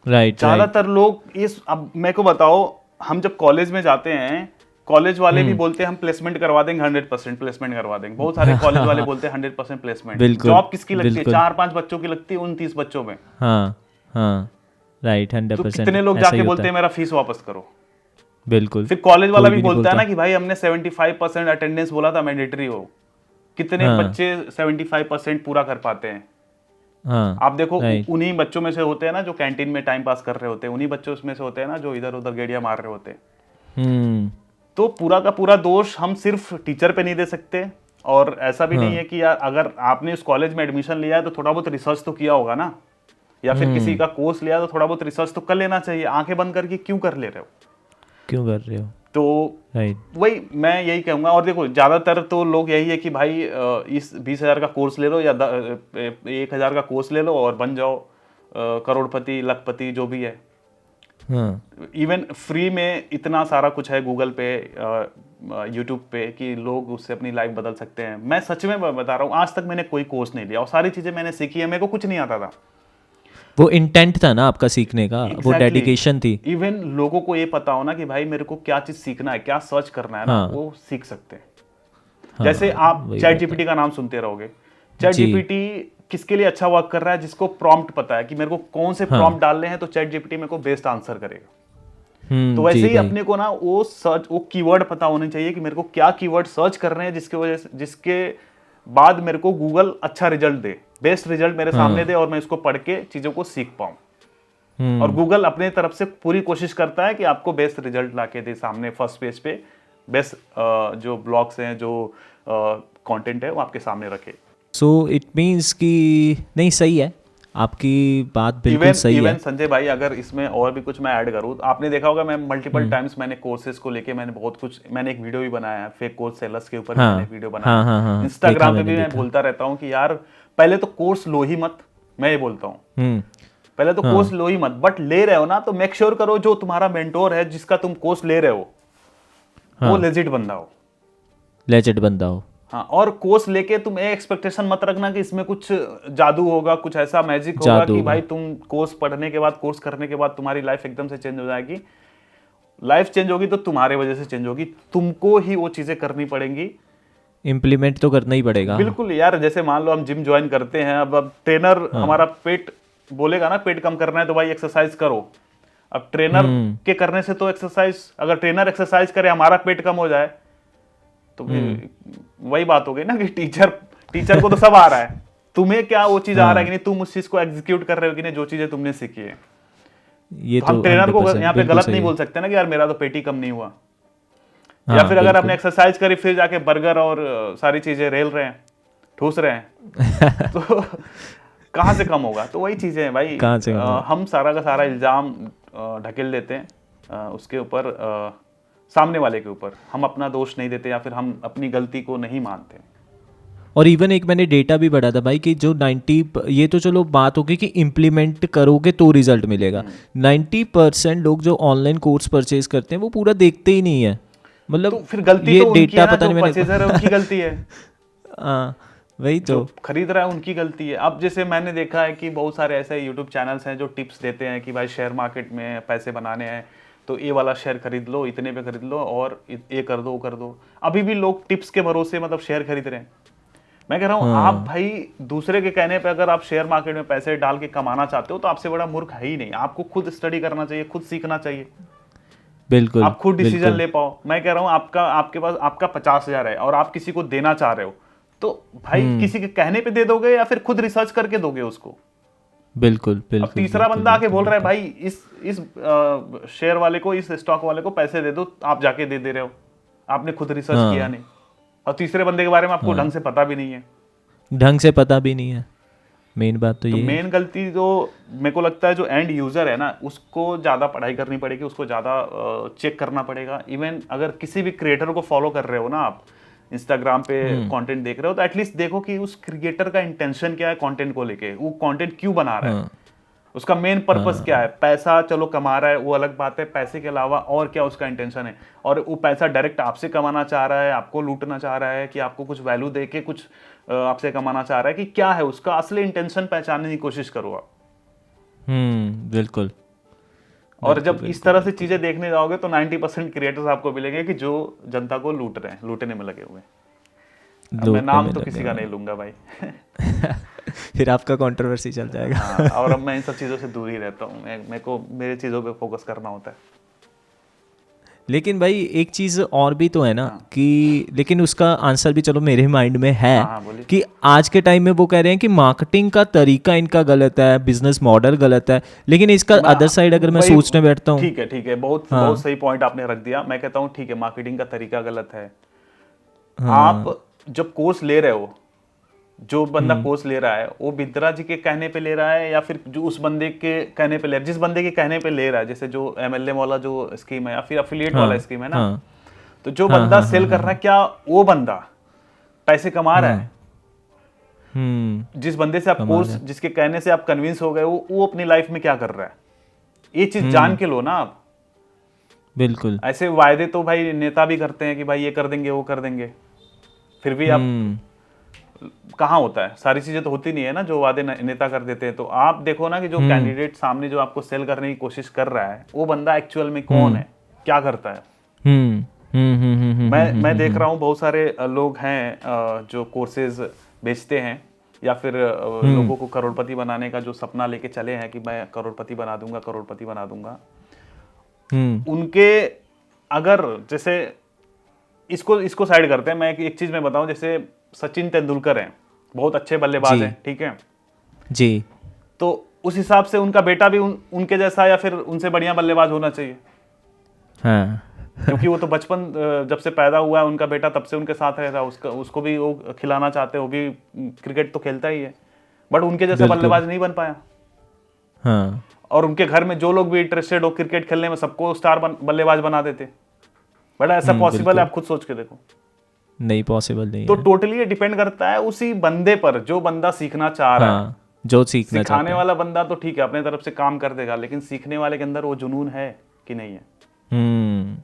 राइट। ज्यादातर लोग इस, अब मेरे को बताओ, हम जब कॉलेज में जाते हैं, कॉलेज वाले भी बोलते हैं हम प्लेसमेंट करवा देंगे, 100% प्लेसमेंट करवा देंगे। बहुत सारे कॉलेज वाले बोलते हैं 100% प्लेसमेंट। जॉब किसकी लगती है? 4-5 बच्चों की लगती है 29 बच्चों में। हाँ, राइट, 100%। तो कितने लोग जाके बोलते हैं मेरा फीस वापस करो? बिल्कुल। फिर कॉलेज वाला भी बोलता है ना कि भाई हमने 75% अटेंडेंस बोला था, मैंडेटरी हो। कितने बच्चे 75% पूरा कर पाते हैं? आप देखो, उन्हीं बच्चों में से होते हैं ना जो कैंटीन में टाइम पास कर रहे होते हैं, उन्हीं बच्चों में से होते हैं ना जो इधर उधर गेड़िया मार रहे होते हैं। तो पूरा का पूरा दोष हम सिर्फ टीचर पे नहीं दे सकते। और ऐसा भी नहीं है कि यार अगर आपने उस कॉलेज में एडमिशन लिया है तो थोड़ा बहुत रिसर्च तो किया होगा ना, या फिर किसी का कोर्स लिया तो थोड़ा बहुत रिसर्च तो कर लेना चाहिए। आंखें बंद करके क्यों कर ले रहे हो? क्यों कर रहे हो? तो वही मैं यही कहूंगा। और देखो, ज्यादातर तो लोग यही है कि भाई इस 20,000 का कोर्स ले लो या 1,000 का कोर्स ले लो और बन जाओ करोड़पति, लखपति, जो भी है। इवन फ्री में इतना सारा कुछ है गूगल पे, यूट्यूब पे, कि लोग उससे अपनी लाइफ बदल सकते हैं। मैं सच में बता रहा हूँ, आज तक मैंने कोई कोर्स नहीं लिया और सारी चीजें मैंने सीखी है। मेरे को कुछ नहीं आता था। वो इंटेंट था ना आपका सीखने का, वो डेडिकेशन थी। इवन लोगों को ये पता हो ना कि भाई मेरे को क्या चीज सीखना है, क्या सर्च करना है ना, वो सीख सकते हैं। जैसे आप चैट जीपीटी का नाम सुनते रहोगे। चैट जीपीटी किसके लिए अच्छा वर्क कर रहा है? जिसको प्रॉम्प्ट पता है कि मेरे को कौन से प्रॉम्प्ट डालने हैं, तो चैट जीपीटी मेरे को बेस्ट आंसर करेगा। तो वैसे ही अपने को ना वो कीवर्ड पता होने चाहिए कि मेरे को क्या कीवर्ड सर्च कर रहे हैं, जिसके बाद मेरे को गूगल अच्छा रिजल्ट दे, बेस्ट रिजल्ट मेरे सामने दे, और मैं इसको पढ़ के चीजों को सीख पाऊं। और गूगल अपने तरफ से पूरी कोशिश करता है कि आपको बेस्ट रिजल्ट लाके दे सामने, फर्स्ट पेज पे बेस्ट जो ब्लॉग्स हैं, जो कंटेंट है, वो आपके सामने रखे। सो इट मीन्स कि नहीं, सही है, आपकी बात बिल्कुल सही है। संजय भाई, अगर इसमें और भी कुछ मैं ऐड करूँ, तो आपने देखा होगा मैं मल्टीपल टाइम्स मैंने कोर्सेज को लेके मैंने बहुत कुछ, मैंने एक वीडियो भी बनाया है फेक कोर्स सेलर्स के ऊपर। मैंने वीडियो बनाया इंस्टाग्राम पे भी, मैं बोलता रहता हूँ कि यार पहले तो कोर्स लो ही मत। मैं ये बोलता हूँ पहले तो कोर्स लो ही मत, बट ले रहे हो ना तो मेक श्योर करो जो तुम्हारा मेंटोर है, जिसका तुम कोर्स ले रहे हो, वो लेजिट बंदा हो, लेजिट बंदा हो। हाँ, और कोर्स लेके तुम एक एक्सपेक्टेशन मत रखना कि इसमें कुछ जादू होगा, कुछ ऐसा मैजिक होगा कि भाई तुम कोर्स पढ़ने के बाद, कोर्स करने के बाद तुम्हारी लाइफ एकदम से चेंज हो जाएगी। लाइफ चेंज होगी तो तुम्हारे वजह से चेंज होगी, तुमको ही वो चीजें करनी पड़ेंगी, इम्प्लीमेंट तो करना ही पड़ेगा। बिल्कुल यार। जैसे मान लो हम जिम ज्वाइन करते हैं, अब ट्रेनर हमारा पेट बोलेगा ना, पेट कम करना है तो भाई एक्सरसाइज करो। अब ट्रेनर के करने से तो एक्सरसाइज, अगर ट्रेनर एक्सरसाइज करे, हमारा पेट कम हो जाए, तो वही बात हो गई ना कि टीचर को तो सब आ रहा है, तुम्हें क्या वो चीज आ रहा है कि नहीं, तुम उस चीज को एग्जीक्यूट कर रहे हो कि नहीं, जो चीजें तुमने सीखी है। ये तो हम ट्रेनर को यहाँ पे गलत नहीं बोल सकते ना कि यार मेरा तो पेट ही कम नहीं हुआ। या फिर अगर आपने एक्सरसाइज करी फिर जाके बर्गर और सारी चीजें रेल रहे हैं, ठूस रहे हैं, तो कहाँ से कम होगा? तो वही चीजें हैं भाई, हम सारा का सारा इल्जाम ढकेल देते हैं उसके ऊपर, सामने वाले के ऊपर। हम अपना दोष नहीं देते, या फिर हम अपनी गलती को नहीं मानते। और इवन एक मैंने डेटा भी पढ़ा था भाई कि जो 90, ये तो चलो बात होगी कि इम्प्लीमेंट करोगे तो रिजल्ट मिलेगा, 90% लोग जो ऑनलाइन कोर्स परचेज करते हैं वो पूरा देखते ही नहीं है। मतलब तो फिर गलती ये तो डेटा पता नहीं, परचेजर है उनकी गलती है। वही तो, खरीद रहा है उनकी गलती है। अब जैसे मैंने देखा है कि बहुत सारे ऐसे यूट्यूब चैनल्स हैं जो टिप्स देते हैं कि भाई शेयर मार्केट में पैसे बनाने हैं तो ये वाला शेयर खरीद लो, इतने पे खरीद लो, और ये कर दो, वो कर दो। अभी भी लोग टिप्स के भरोसे मतलब शेयर खरीद रहे हैं। मैं कह रहा हूँ आप भाई दूसरे के कहने पे अगर आप शेयर मार्केट में पैसे डाल के कमाना चाहते हो तो आपसे बड़ा मूर्ख है ही नहीं। आपको खुद स्टडी करना चाहिए, खुद सीखना चाहिए, बिल्कुल आप खुद डिसीजन ले पाओ। मैं कह रहा हूँ आपके पास आपका 50,000 है और आप किसी को देना चाह रहे हो, तो भाई किसी के कहने पे दे दोगे या फिर खुद रिसर्च करके दोगे उसको? बिल्कुल बिल्कुल। अब तीसरा बंदा आके बोल रहा है भाई इस शेयर वाले को, इस स्टॉक वाले को पैसे दे दो, आप जाके दे रहे हो, आपने खुद रिसर्च किया नहीं। और तीसरे बंदे के बारे में आपको ढंग से पता भी नहीं है। ढंग से पता भी नहीं है। मेन बात तो ये है। मेन गलती तो मेरे को लगता है जो एंड यूजर है ना, उसको ज़्यादा पढ़ाई करनी पड़ेगी, उसको ज़्यादा चेक करना पड़ेगा। इवन अगर किसी भी क्रिएटर को फॉलो कर रहे हो ना आप, इंस्टाग्राम पे कंटेंट देख रहे हो, तो एटलीस्ट देखो कि उस क्रिएटर का इंटेंशन क्या है कंटेंट को लेके, वो कंटेंट क्यों बना रहा है, उसका मेन पर्पस क्या है। पैसा चलो कमा रहा है, वो अलग बात है, पैसे के अलावा और क्या उसका इंटेंशन है। और वो पैसा डायरेक्ट आपसे कमाना चाह रहा है, आपको लूटना चाह रहा है, कि आपको कुछ वैल्यू दे के कुछ आपसे कमाना चाह रहा है, कि क्या है उसका असली इंटेंशन, पहचानने की कोशिश करो आप। बिल्कुल। और जब इस तरह से चीजें देखने जाओगे तो 90% क्रिएटर्स आपको मिलेंगे कि जो जनता को लूट रहे हैं, लूटने में लगे हुए हैं। अब मैं नाम तो किसी का नहीं लूंगा भाई। फिर आपका कंट्रोवर्सी चल जाएगा। हाँ, और अब मैं इन सब चीज़ों से दूर ही रहता हूँ। मेरे को मेरे चीज़ों पे फोकस करना होता है। लेकिन भाई एक चीज़ और भी तो है ना कि, लेकिन उसका आंसर भी चलो मेरे माइंड में है कि आज के टाइम में वो कह रहे हैं कि मार्केटिंग का तरीका इनका गलत है, बिजनेस मॉडल गलत है। लेकिन इसका अदर साइड अगर मैं सोचने बैठता हूँ, ठीक है, बहुत सही पॉइंट आपने रख दिया। मैं कहता हूँ ठीक है, मार्केटिंग का तरीका गलत है। आप जब कोर्स ले रहे हो, जो बंदा कोर्स ले रहा है वो बिंद्रा जी के कहने पे ले रहा है, या फिर जो उस बंदे के कहने पे ले रहा है, जिस बंदे के कहने पे ले रहा है, जैसे जो MLM वाला जो स्कीम है या फिर अफिलिएट वाला स्कीम है ना, तो जो बंदा सेल कर रहा है, क्या वो बंदा पैसे कमा रहा है? जिस बंदे से आप कोर्स, जिसके कहने से आप कन्विंस हो गए, वो अपनी लाइफ में क्या कर रहा है, ये चीज जान के लो ना आप। बिल्कुल। ऐसे वायदे तो भाई नेता भी करते हैं कि भाई ये कर देंगे, वो कर देंगे, फिर भी आप कहाँ होता है? सारी चीजें तो होती नहीं है ना जो वादे नेता कर देते हैं। तो आप देखो ना कि जो कैंडिडेट सामने जो आपको सेल करने की कोशिश कर रहा है, वो बंदा एक्चुअल में कौन है, क्या करता है। मैं देख रहा हूँ बहुत सारे लोग हैं जो कोर्सेज बेचते हैं, या फिर लोगों को करोड़पति बनाने का जो सपना लेके चले हैं कि मैं करोड़पति बना दूंगा, करोड़पति बना दूंगा। उनके अगर जैसे इसको साइड करते हैं, मैं एक चीज मैं बताऊं, जैसे सचिन तेंदुलकर हैं, बहुत अच्छे बल्लेबाज हैं, ठीक है जी, तो उस हिसाब से उनका बेटा भी उनके जैसा या फिर उनसे बढ़िया बल्लेबाज होना चाहिए। हाँ। क्योंकि वो तो बचपन जब से पैदा हुआ है उनका बेटा, तब से उनके साथ रहता है, उसको भी वो खिलाना चाहते हैं, वो भी क्रिकेट तो खेलता ही है, बट उनके जैसा बल्लेबाज नहीं बन पाया। हाँ। और उनके घर में जो लोग भी इंटरेस्टेड हो क्रिकेट खेलने में, सबको स्टार बल्लेबाज बना देते। बट ऐसा पॉसिबल है? आप खुद सोच के देखो, नहीं पॉसिबल नहीं तो है। टोटली डिपेंड करता है उसी बंदे पर, जो बंदा सीखना चाह रहा है। जो सीखना सिखाने वाला बंदा तो ठीक है, अपने तरफ से काम कर देगा, लेकिन सीखने वाले के अंदर वो जुनून है कि नहीं है।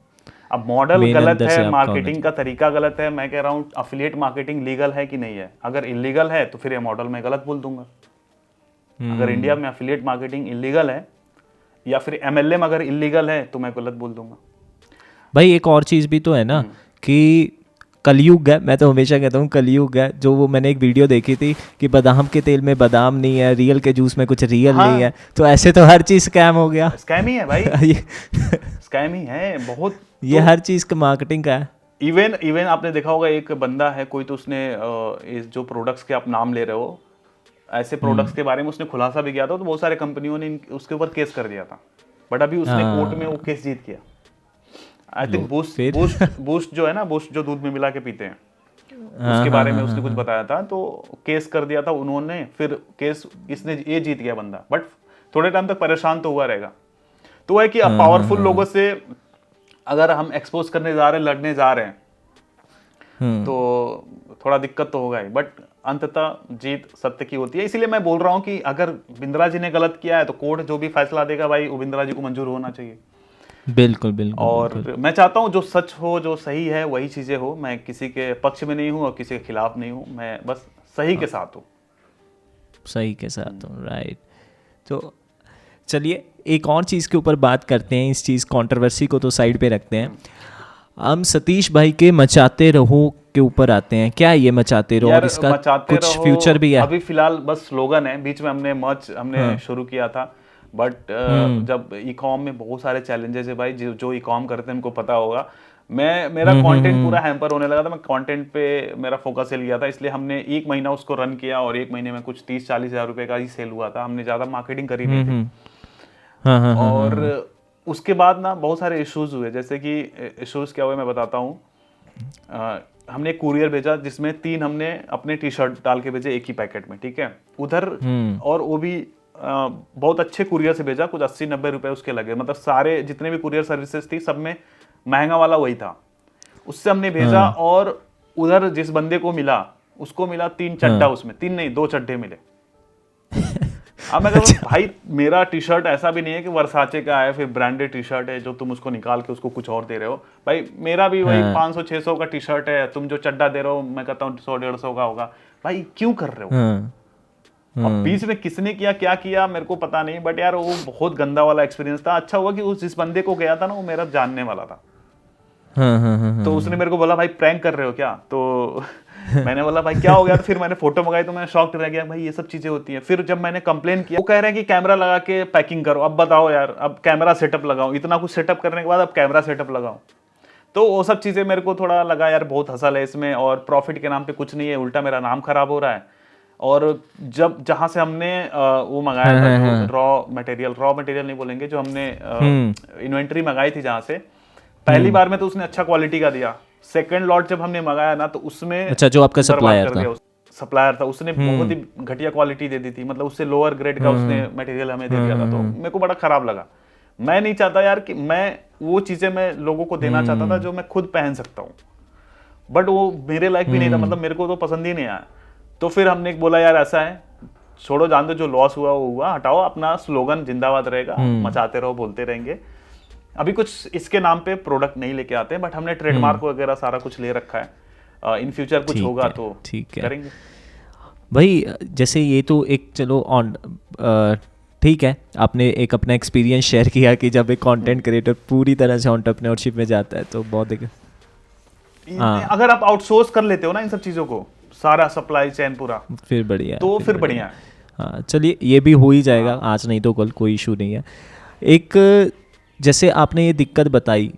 अब मॉडल गलत है, मार्केटिंग का तरीका गलत है। मैं कह रहा हूँ अफिलिएट मार्केटिंग लीगल है कि नहीं है? अगर इलीगल है तो फिर ये मॉडल मैं गलत बोल दूंगा। अगर इंडिया में अफिलिएट मार्केटिंग इलीगल है या फिर MLM अगर इलीगल है तो मैं गलत बोल दूंगा। भाई एक और चीज़ भी तो है ना कि कलयुग है, मैं तो हमेशा कहता हूँ कलयुग है। जो वो मैंने एक वीडियो देखी थी कि बादाम के तेल में बादाम नहीं है, रियल के जूस में कुछ रियल नहीं है, तो ऐसे तो हर चीज़ स्कैम हो गया। स्कैम ही है भाई, स्कैम ही है बहुत। ये हर चीज़ का मार्केटिंग का है। इवन आपने देखा होगा, एक बंदा है कोई, तो उसने इस जो प्रोडक्ट्स के आप नाम ले रहे हो, ऐसे प्रोडक्ट्स के बारे में उसने खुलासा भी किया था, तो बहुत सारे कंपनियों ने उसके ऊपर केस कर दिया था, बट अभी उसने कोर्ट में वो केस जीत गया। आई थिंक बूस्ट जो है ना, बूस्ट जो दूध में मिला के पीते हैं, उसके बारे में उसने कुछ बताया था, तो केस कर दिया था उन्होंने। फिर केस इसने ये जीत गया बंदा, बट थोड़े टाइम तक परेशान तो हुआ रहेगा। तो है कि अब पावरफुल लोगों से अगर हम एक्सपोज करने जा रहे हैं, लड़ने जा रहे हैं, तो थोड़ा दिक्कत तो होगा ही, बट अंततः जीत सत्य की होती है। इसीलिए मैं बोल रहा हूं कि अगर बिंद्रा जी ने गलत किया है तो कोर्ट जो भी फैसला देगा भाई, वो बिंद्रा जी को मंजूर होना चाहिए। बिल्कुल बिल्कुल। और बिल्कुल। मैं चाहता हूं जो सच हो, जो सही है वही चीजें हो। मैं किसी के पक्ष में नहीं हूं और किसी के खिलाफ नहीं हूं, मैं बस सही के साथ हूं। सही के साथ हूँ, राइट। तो चलिए एक और चीज़ के ऊपर बात करते हैं, इस चीज़ कंट्रोवर्सी को तो साइड पे रखते हैं। हम सतीश भाई के मचाते रहो के ऊपर आते हैं। क्या ये मचाते रहो और इसका कुछ फ्यूचर भी है? अभी फिलहाल बस स्लोगन है, बीच में हमने शुरू किया था, बट जब ई-कॉम में बहुत सारे चैलेंजेस है भाई, जो ई-कॉम करते हैं उनको पता होगा। मेरा कंटेंट पूरा हैम्पर होने लगा था, मैं कंटेंट पे मेरा फोकस हिल गया था, इसलिए हमने 1 महीना उसको रन किया और 1 महीने में कुछ 30-40 हज़ार रुपए का ही सेल हुआ था। हमने ज़्यादा मार्केटिंग करी नहीं थी। और उसके बाद ना बहुत सारे इश्यूज हुए, जैसे कि इश्यूज क्या हुए मैं बताता हूँ। हमने एक कुरियर भेजा जिसमें 3 हमने अपने टी शर्ट डाल के भेजे एक ही पैकेट में, ठीक है उधर। और वो भी बहुत अच्छे कुरियर से भेजा, कुछ 80-90 रुपए उसके लगे, मतलब सारे जितने भी कुरियर सर्विसेज थी सब में महंगा वाला वही था, उससे हमने भेजा। और उधर जिस बंदे को मिला उसको मिला 3 चड्डा, उसमें 3 नहीं 2 चड्डे मिले। अब मैं कहूँ भाई मेरा टी शर्ट ऐसा भी नहीं है कि वर्साचे का है, फिर ब्रांडेड टी शर्ट है जो तुम उसको निकाल के उसको कुछ और दे रहे हो। भाई मेरा भी वही 500-600 का टी शर्ट है, तुम जो चड्डा दे रहे हो मैं कहता हूँ 100-150 का होगा। भाई क्यों कर रहे हो? अब बीच में किसने किया क्या किया मेरे को पता नहीं, बट यार वो बहुत गंदा वाला एक्सपीरियंस था। अच्छा हुआ कि उस जिस बंदे को गया था ना वो मेरा जानने वाला था। तो उसने मेरे को बोला भाई प्रैंक कर रहे हो क्या? तो मैंने बोला भाई क्या हो गया? तो फिर मैंने फोटो मंगाई तो मैं शॉक्ड रह गया, भाई ये सब चीजें होती हैं। फिर जब मैंने कंप्लेन किया वो कह रहे हैं कि कैमरा लगा के पैकिंग करो। अब बताओ यार, अब कैमरा सेटअप लगाओ, इतना कुछ सेटअप करने के बाद अब कैमरा सेटअप लगाओ। तो वो सब चीजें मेरे को थोड़ा लगा यार बहुत हसल है इसमें, और प्रॉफिट के नाम पे कुछ नहीं है, उल्टा मेरा नाम खराब हो रहा है। और जब जहां से हमने वो मंगाया था रॉ मटेरियल नहीं बोलेंगे, जो हमने इन्वेंटरी मंगाई थी जहां से, पहली बार में तो उसने अच्छा क्वालिटी का दिया। सेकंड लॉट जब हमने मंगाया ना तो उसमें अच्छा जो आपका सप्लायर था उसने बहुत ही घटिया क्वालिटी दे दी थी, मतलब उससे लोअर ग्रेड का उसने मटेरियल हमें दे दिया था। तो मेरे को बड़ा खराब लगा। मैं नहीं चाहता यार कि मैं वो चीजें मैं लोगों को देना चाहता था जो मैं खुद पहन सकता हूँ, बट वो मेरे लायक भी नहीं था, मतलब मेरे को तो पसंद ही नहीं आया। तो फिर हमने बोला यार ऐसा है, छोड़ो जान दो, जो लॉस हुआ वो हुआ, हटाओ, अपना स्लोगन जिंदाबाद रहेगा, मचाते रहो, बोलते रहेंगे। अभी कुछ इसके नाम पे प्रोडक्ट नहीं लेके आते हैं, बट हमने ट्रेडमार्क वगैरह सारा कुछ ले रखा है। इन फ्यूचर कुछ होगा तो ठीक है करेंगे भाई। जैसे ये तो एक चलो ऑन ठीक है, आपने एक अपना एक्सपीरियंस शेयर किया कि जब एक कंटेंट क्रिएटर पूरी तरह से एंटरप्रेन्योरशिप में जाता है तो बहुत अगर आप आउटसोर्स कर लेते हो ना इन सब चीज़ों को, सारा सप्लाई चेन पूरा, फिर बढ़िया, तो फिर बढ़िया है। हाँ चलिए ये भी हो ही जाएगा, आज नहीं तो कल, कोई इशू नहीं है। एक जैसे आपने ये दिक्कत बताई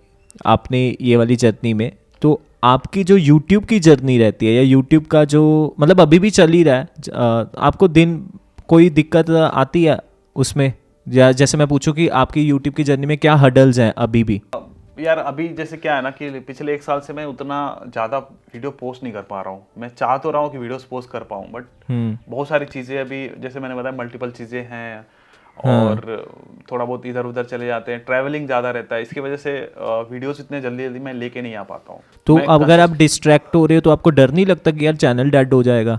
आपने ये वाली जर्नी में, तो आपकी जो YouTube की जर्नी रहती है या YouTube का जो मतलब अभी भी चल ही रहा है, आपको दिन कोई दिक्कत आती है उसमें? या जैसे मैं पूछूं कि आपकी YouTube की जर्नी में क्या हर्डल्स हैं अभी भी? यार अभी जैसे क्या है ना कि पिछले 1 साल से मैं उतना ज़्यादा वीडियो पोस्ट नहीं कर पा रहा हूँ। मैं चाह तो रहा हूँ कि वीडियोस पोस्ट कर पाऊँ, बट बहुत सारी चीज़ें अभी जैसे मैंने बताया मल्टीपल चीज़ें हैं, और थोड़ा बहुत इधर उधर चले जाते हैं, ट्रैवलिंग ज़्यादा रहता है, इसकी वजह से वीडियोस इतने जल्दी जल्दी मैं लेके नहीं आ पाता हूँ। तो अगर आप डिस्ट्रैक्ट हो रहे हो तो आपको डर नहीं लगता कि यार चैनल डेड हो जाएगा?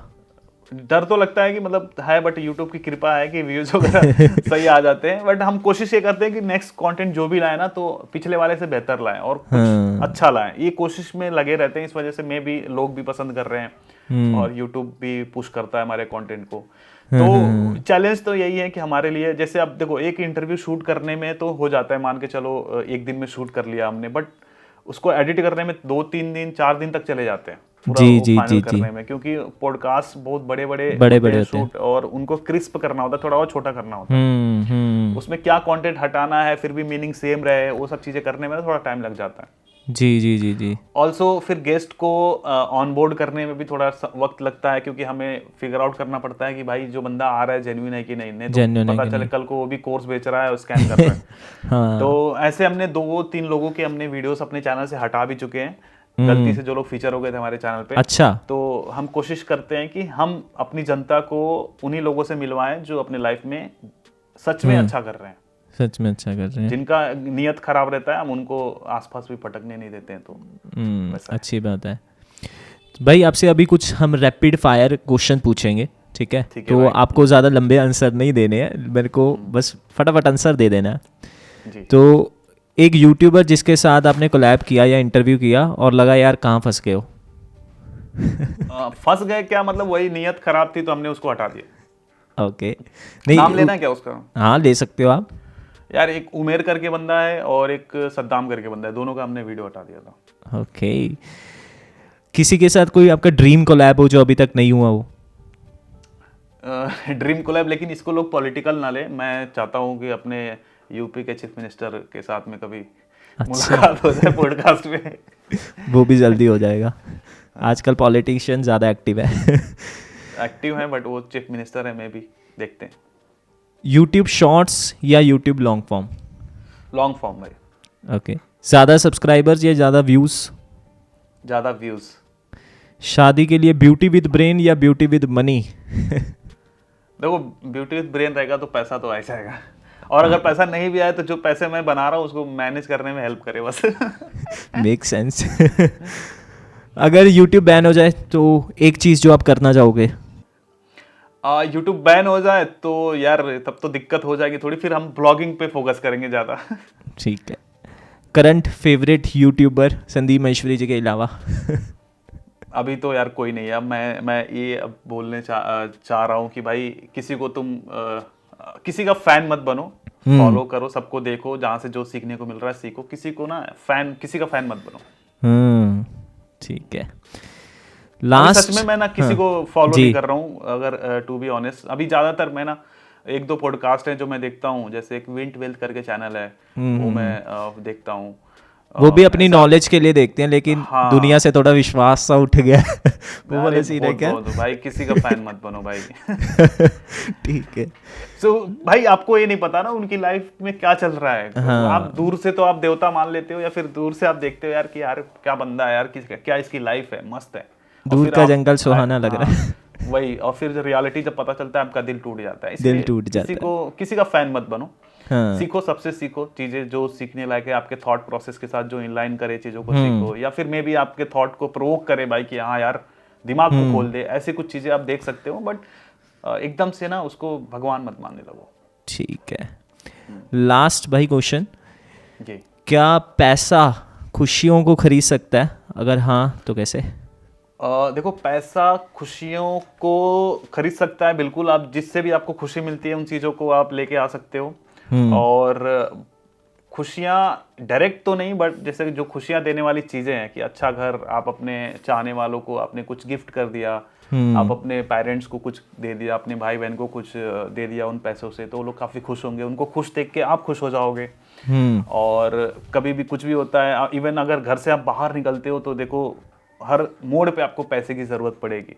डर तो लगता है कि मतलब है, बट यूट्यूब की कृपा है कि व्यूज वगैरह सही आ जाते हैं। बट हम कोशिश ये करते हैं कि नेक्स्ट कंटेंट जो भी लाए ना तो पिछले वाले से बेहतर लाएं और कुछ अच्छा लाएं, ये कोशिश में लगे रहते हैं। इस वजह से मैं भी, लोग भी पसंद कर रहे हैं और यूट्यूब भी पुश करता है हमारे कंटेंट को। तो चैलेंज तो यही है कि हमारे लिए, जैसे अब देखो एक इंटरव्यू शूट करने में तो हो जाता है, मान के चलो 1 दिन में शूट कर लिया हमने, बट उसको एडिट करने में 2-3 दिन 4 दिन तक चले जाते हैं पूरा फाइनल करने में, क्योंकि पॉडकास्ट बहुत बड़े बड़े शूट और उनको क्रिस्प करना होता है, थोड़ा और छोटा करना होता है। उसमें क्या कंटेंट हटाना है फिर भी मीनिंग सेम रहे, वो सब चीजें करने में थोड़ा टाइम लग जाता है। जी। ऑल्सो फिर गेस्ट को ऑन बोर्ड करने में भी थोड़ा वक्त लगता है, क्योंकि हमें फिगर आउट करना पड़ता है कि भाई जो बंदा आ रहा है जेन्युइन है कि नहीं, तो पता चले कल को वो भी कोर्स बेच रहा है और स्कैम कर रहा है। हाँ। तो ऐसे हमने 2-3 लोगों के हमने वीडियोस अपने चैनल से हटा भी चुके हैं, गलती से जो लोग फीचर हो गए थे हमारे चैनल पे। अच्छा। तो हम कोशिश करते हैं कि हम अपनी जनता को उन्हीं लोगों से मिलवाएं जो अपने लाइफ में सच में अच्छा कर रहे हैं, सच में अच्छा कर रहे हैं। जिनका नियत खराब रहता है हम उनको आसपास भी पटकने नहीं देते हैं। तो अच्छी बात है भाई। आपसे अभी कुछ हम रैपिड फायर क्वेश्चन पूछेंगे, ठीक है? तो आपको ज़्यादा लंबे आंसर नहीं देने हैं, मेरे को बस फटाफट आंसर दे देना है। तो एक यूट्यूबर जिसके साथ आपने कोलैब किया या इंटरव्यू किया और लगा यार कहाँ फंस गए हो? फंस गए क्या मतलब, वही नियत खराब थी तो हमने उसको हटा दिया। ओके। नहीं, नाम लेना है क्या उसका? हाँ ले सकते हो आप। यार एक उमेर करके बंदा है और एक सद्दाम करके बंदा है, दोनों का हमने वीडियो हटा दिया था। ओके। किसी के साथ कोई आपका ड्रीम कोलैब हो जो अभी तक नहीं हुआ हो? ड्रीम कोलैब, लेकिन इसको लोग पॉलिटिकल ना ले। मैं चाहता हूँ कि अपने यूपी के चीफ मिनिस्टर के साथ में कभी मुलाकात हो जाए पॉडकास्ट में। वो भी जल्दी हो जाएगा। आजकल पॉलिटिशियन ज़्यादा एक्टिव है। एक्टिव है बट वो चीफ मिनिस्टर है, मैं भी देखते हैं। यूट्यूब शॉर्ट्स या YouTube long form? Long form भाई। ओके। ज़्यादा सब्सक्राइबर्स या ज़्यादा व्यूज़? ज़्यादा व्यूज़। शादी के लिए ब्यूटी विद ब्रेन या ब्यूटी विद मनी? देखो, ब्यूटी विद ब्रेन रहेगा तो पैसा तो आ जाएगा, और अगर पैसा नहीं भी आए तो जो पैसे मैं बना रहा हूँ उसको मैनेज करने में हेल्प करे बस। Make sense. अगर यूट्यूब बैन हो जाए तो एक चीज़ जो आप करना चाहोगे? यूट्यूब बैन हो जाए तो यार तब तो दिक्कत हो जाएगी थोड़ी, फिर हम ब्लॉगिंग पे फोकस करेंगे ज़्यादा। ठीक है। Current favourite YouTuber Sandeep Maheshwari ji के अलावा? अभी तो यार कोई नहीं है। अब मैं ये अब बोलने चाह रहा हूँ कि भाई किसी को तुम किसी का फैन मत बनो, फॉलो करो, सबको देखो, जहाँ से जो सीखने को मिल रहा है सीखो, किसी को ना किसी का फैन मत बनो। ठीक है। लास्ट सच में मैं ना किसी को फॉलो नहीं कर रहा हूँ, अगर टू बी ऑनेस्ट। अभी ज्यादातर मैं ना एक दो पॉडकास्ट हैं जो मैं देखता हूँ, जैसे एक विंट वेल्थ करके चैनल है, वो मैं देखता हूँ। वो भी अपनी नॉलेज के लिए देखते हैं, लेकिन हाँ, दुनिया से थोड़ा विश्वास सा उठ गया। वो वाला सीन है क्या? भाई किसी का फैन मत बनो भाई। ठीक है। So, भाई आपको ये नहीं पता ना उनकी लाइफ में क्या चल रहा है। हाँ। आप दूर से तो आप देवता मान लेते हो, या फिर दूर से आप देखते हो यार कि यार क्या बंदा है यार, क्या इसकी लाइफ है, मस्त है, दूर का जंगल सुहाना लग रहा है। वही, और फिर जो रियलिटी जब पता चलता है आपका दिल टूट जाता है। दिल टूट जाता है। किसी का फैन मत बनो। हाँ। सीखो, सबसे सीखो चीजें जो सीखने लायक है, आपके थॉट प्रोसेस के साथ जो इनलाइन करे चीजों को सीखो, या फिर मे बी आपके थॉट को प्रोवोक करे भाई कि हाँ यार दिमाग को खोल दे, ऐसी कुछ चीजें आप देख सकते हो। बट एकदम से ना उसको भगवान मत मानने लगो। ठीक है। लास्ट भाई क्वेश्चन, जी, क्या पैसा खुशियों को खरीद सकता है? अगर हाँ तो कैसे? देखो, पैसा खुशियों को खरीद सकता है बिल्कुल। आप जिससे भी आपको खुशी मिलती है उन चीजों को आप लेके आ सकते हो। और खुशियां डायरेक्ट तो नहीं, बट जैसे जो खुशियां देने वाली चीजें हैं कि अच्छा घर, आप अपने चाहने वालों को आपने कुछ गिफ्ट कर दिया, आप अपने पेरेंट्स को कुछ दे दिया, अपने भाई बहन को कुछ दे दिया उन पैसों से, तो वो लोग काफी खुश होंगे, उनको खुश देख के आप खुश हो जाओगे। और कभी भी कुछ भी होता है, इवन अगर घर से आप बाहर निकलते हो तो देखो हर मोड़ पे आपको पैसे की जरूरत पड़ेगी।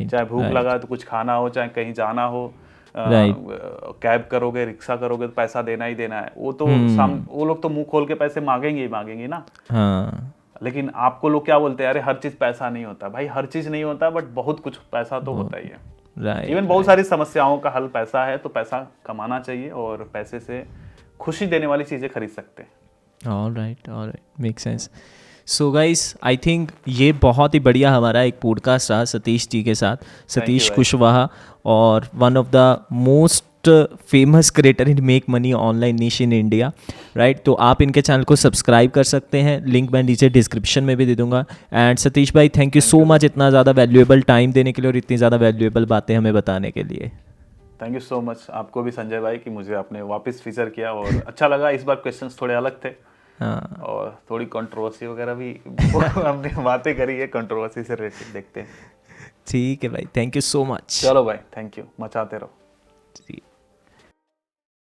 चाहे भूख लगा तो कुछ खाना हो, चाहे कहीं जाना हो, कैब करोगे, रिक्शा करोगे तो पैसा देना ही देना है। वो तो वो लोग तो मुंह खोल के पैसे मांगेंगे ही मांगेंगे ना। हाँ। लेकिन आपको लोग क्या बोलते हैं, अरे हर चीज पैसा नहीं होता। भाई हर चीज नहीं होता, बट बहुत कुछ पैसा तो होता ही है। इवन बहुत सारी समस्याओं का हल पैसा है, तो पैसा कमाना चाहिए और पैसे से खुशी देने वाली चीजें खरीद सकते हैं। Alright, make sense. So guys, I think ये बहुत ही बढ़िया हमारा एक पॉडकास्ट रहा सतीश जी के साथ। सतीश कुशवाहा, और one of the most famous creator in make money online निश इन इंडिया, राइट? तो आप इनके चैनल को सब्सक्राइब कर सकते हैं, लिंक मैं नीचे डिस्क्रिप्शन में भी दे दूंगा। एंड सतीश भाई, थैंक यू सो मच इतना ज़्यादा वैल्यूएबल टाइम देने के लिए और इतनी ज़्यादा वैल्यूएबल बातें हमें बताने के लिए। थैंक यू सो मच आपको भी संजय भाई कि मुझे आपने वापस फीचर किया, और अच्छा लगा। इस बार क्वेश्चंस थोड़े अलग थे। हाँ। और थोड़ी कंट्रोवर्सी वगैरह भी हमने बातें करी है, कंट्रोवर्सी से रिलेटेड, देखते हैं। ठीक है भाई, थैंक यू सो मच। चलो भाई, थैंक यू, मचाते रहो। जी।